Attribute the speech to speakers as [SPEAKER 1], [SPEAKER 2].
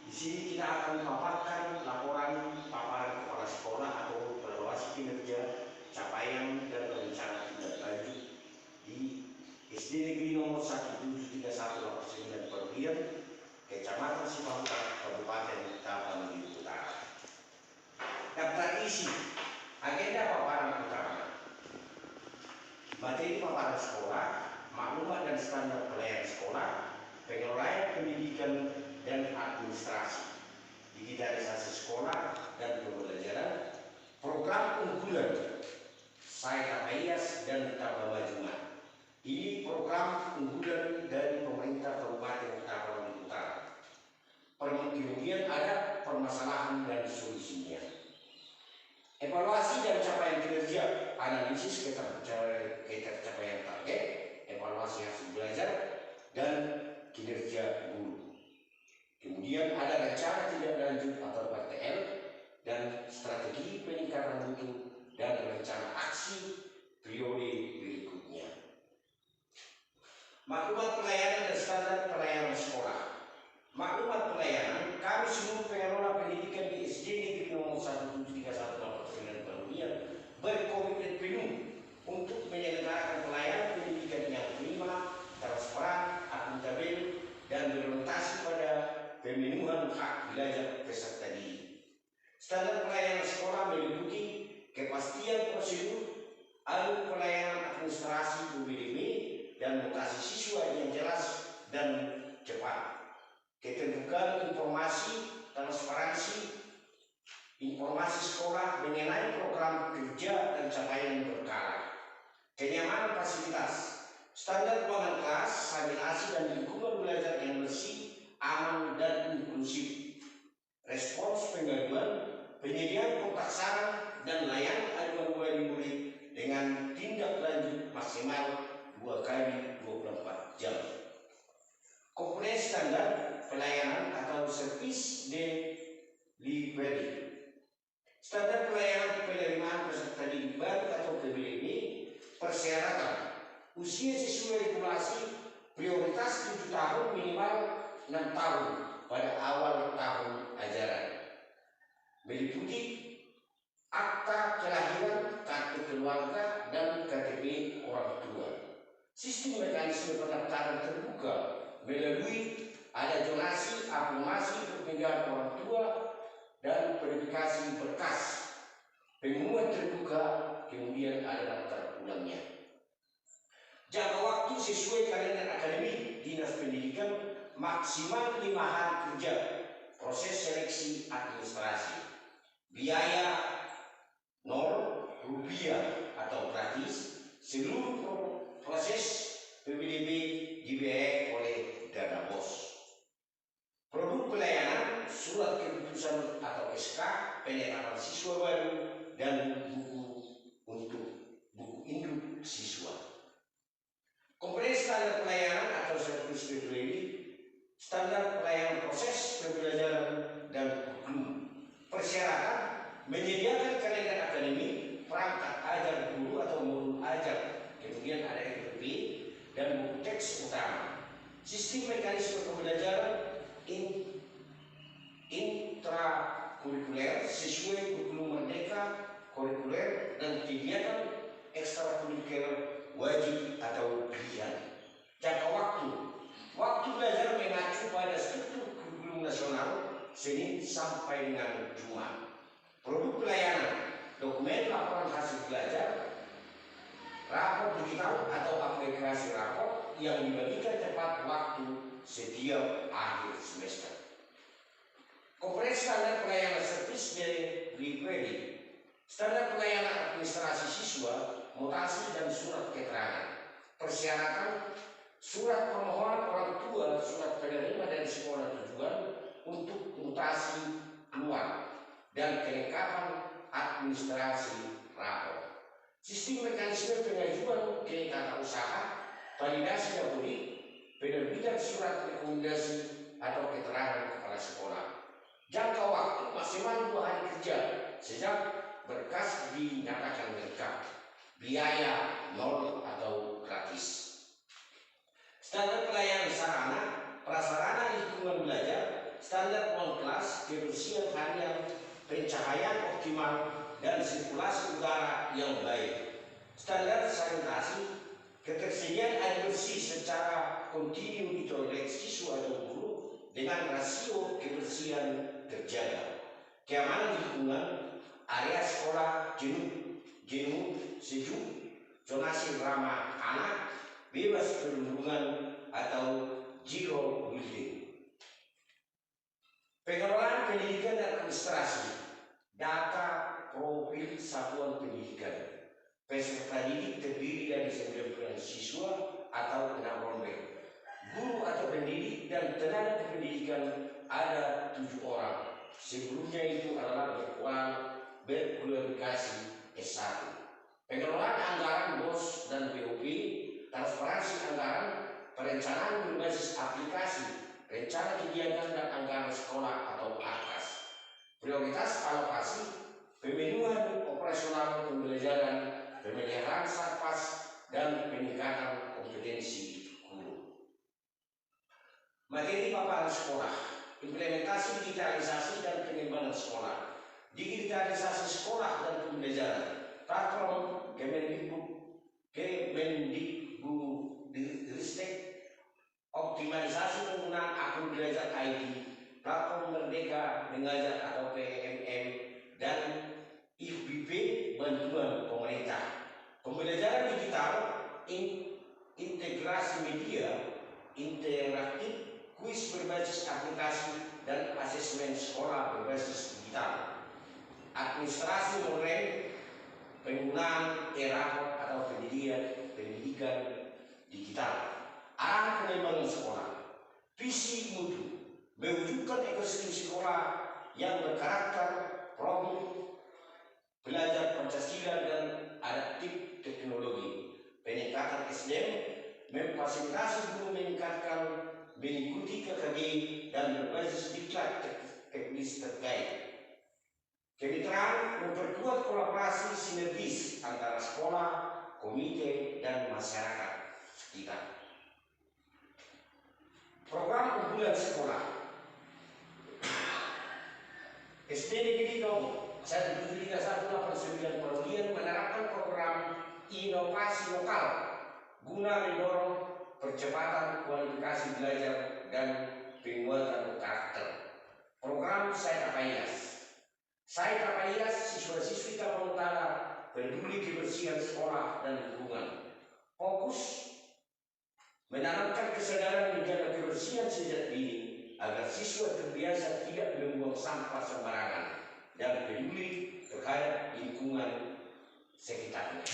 [SPEAKER 1] Di sini kita akan memaparkan laporan paparan kepala sekolah atau evaluasi kinerja, capaian dan rencana tindak lanjut di SD Negeri nomor 1731 Perlian, Kecamatan Sipahuta, Kabupaten Tapanuli Utara. Daftar isi agenda paparan utama: materi paparan sekolah, maklumat dan standar pelayanan sekolah, pengelolaan pendidikan dan administrasi, digitalisasi sekolah dan pembelajaran, program unggulan, Saika Ayas dan Tabamajuman. Ini program unggulan dari pemerintah Kabupaten Tapanuli Utara. Kemudian ada permasalahan dan solusinya. Evaluasi dan capaian kinerja, analisis capaian target, evaluasi hasil belajar, dan kinerja guru. Kemudian ada rencana tindak lanjut atau RTL dan strategi peningkatan mutu dan rencana aksi periode berikutnya. Maklumat pelayanan dan standar pelayanan sekolah. Maklumat pelayanan, kami seluruh pengelola pendidikan di SD Negeri nomor 1731 Perlian berkomitmen penuh untuk menyelenggarakan pelayanan pendidikan yang prima, transparan, akuntabel, dan berorientasi pada pemenuhan hak belajar peserta didik. Standar pelayanan sekolah meliputi kepastian prosedur, alur pelayanan administrasi PBDB, dan mutasi siswa yang jelas dan cepat. Keterbukaan informasi, transparansi, informasi sekolah mengenai program kerja dan capaian berkala. Kenyamanan fasilitas, standar ruangan kelas, sanitasi dan lingkungan belajar yang bersih, aman dan inklusif. Respons pengaduan, penyediaan kontak saran dan layanan aduan wali murid dengan tindak lanjut maksimal 2 kali 24 jam. Komponen standar pelayanan atau service delivery. Standar pelayanan penerimaan peserta didik baru atau PBDB, persyaratan usia sesuai regulasi, prioritas 7 tahun minimal 6 tahun pada awal tahun ajaran. Meliputi akta kelahiran, kartu keluarga, dan KTP orang tua. Sistem mekanisme pendaftaran terbuka melalui ada zonasi, afirmasi, perpindahan orang tua, dan verifikasi berkas. Pengumuman terbuka, kemudian ada daftar ulangnya. Jangka waktu sesuai kalender akademik Dinas Pendidikan maksimal 5 hari kerja. Proses seleksi administrasi. Biaya Rp0 atau gratis. Seluruh proses PBDB dibiayai oleh dana BOS. Produk pelayanan, surat keputusan atau SK, penetapan siswa baru, dan buku induk siswa. Komponen standar pelayanan atau service delivery, standar pelayanan proses pembelajaran dan kurikulum. Persyaratan menyediakan kalender akademik, perangkat ajar guru atau modul ajar, kemudian ada SOP dan buku teks utama. Sistem mekanisme pembelajaran intrakurikuler sesuai kurikulum merdeka, kurikuler, dan kegiatan ekstrakurikuler wajib atau pilihan. Jangka waktu belajar mengacu pada struktur kurikulum nasional Senin sampai dengan Jumat. Produk pelayanan, dokumen laporan hasil belajar, rapor digital atau aplikasi rapor yang dibagikan tepat waktu setiap akhir semester. Komponen standar pelayanan service delivery, standar pelayanan administrasi siswa, mutasi dan surat keterangan. Persyaratan surat permohonan orang tua, surat penerima dari sekolah tujuan untuk mutasi keluar, dan kelengkapan administrasi rapor. Sistem mekanisme pengajuan ke tata usaha, validasi dapuri, penerbitan surat rekomendasi atau keterangan kepala sekolah. Jangka waktu maksimal 2 hari kerja sejak berkas dinyatakan lengkap. Biaya 0 atau gratis. Standar pelayanan sarana, prasarana lingkungan belajar, standar ruang pencahayaan optimal, dan sirkulasi udara yang baik. Standar sanitasi, ketersediaan air bersih secara kontinu di toilet siswa dan guru dengan rasio kebersihan terjaga. Keamanan lingkungan, area sekolah jenuh, sejuk, zonasi ramah anak, bebas perundungan atau zero bullying. Pengelolaan pendidikan dan administrasi, data profil satuan pendidikan. Peserta didik terdiri dari 90 siswa atau 6 rombel. Guru atau pendidik dan tenaga pendidikan ada 7 orang. Sebelumnya itu adalah berkualifikasi S1. Pengelolaan anggaran BOS dan BOP, transparansi anggaran, perencanaan berbasis aplikasi, rencana kegiatan dan anggaran sekolah atau AKAS. Prioritas alokasi, pemenuhan operasional pembelajaran, pemeliharaan satpas, dan peningkatan kompetensi guru. Materi paparan sekolah, implementasi digitalisasi dan pengembangan sekolah, digitalisasi sekolah dan pembelajaran, platform Kemendikbudristek, optimalisasi penggunaan akun belajar ID, platform Merdeka Mengajar atau PMM, dan IFBP bantuan pemerintah. Pembelajaran digital, integrasi media, interaktif, kuis berbasis aplikasi, dan asesmen sekolah berbasis digital. Administrasi modern, penggunaan e-rapor atau pendidikan digital. Arahan pengembangan sekolah, visi mutu, mewujudkan ekosistem sekolah yang berkarakter problem, belajar Pancasila dan adaptif teknologi. Peningkatan SDM, memfasilitasi guru meningkatkan mengikuti KKG dan berbasis diklat teknis terkait. Kemitraan, memperkuat kolaborasi sinergis antara sekolah, komite, dan masyarakat sekitar. Program unggulan sekolah. SD Negeri Nomor 17318 Perlian menerapkan program inovasi lokal guna mendorong percepatan kualifikasi belajar dan penguatan karakter. Program Saya Tapayas. Saya Tapayas, siswa-siswi Tapanuli Utara peduli kebersihan sekolah dan lingkungan. Fokus menanamkan kesadaran menjaga kebersihan sejak dini agar siswa terbiasa tidak membuang sampah sembarangan dan peduli terhadap lingkungan sekitarnya.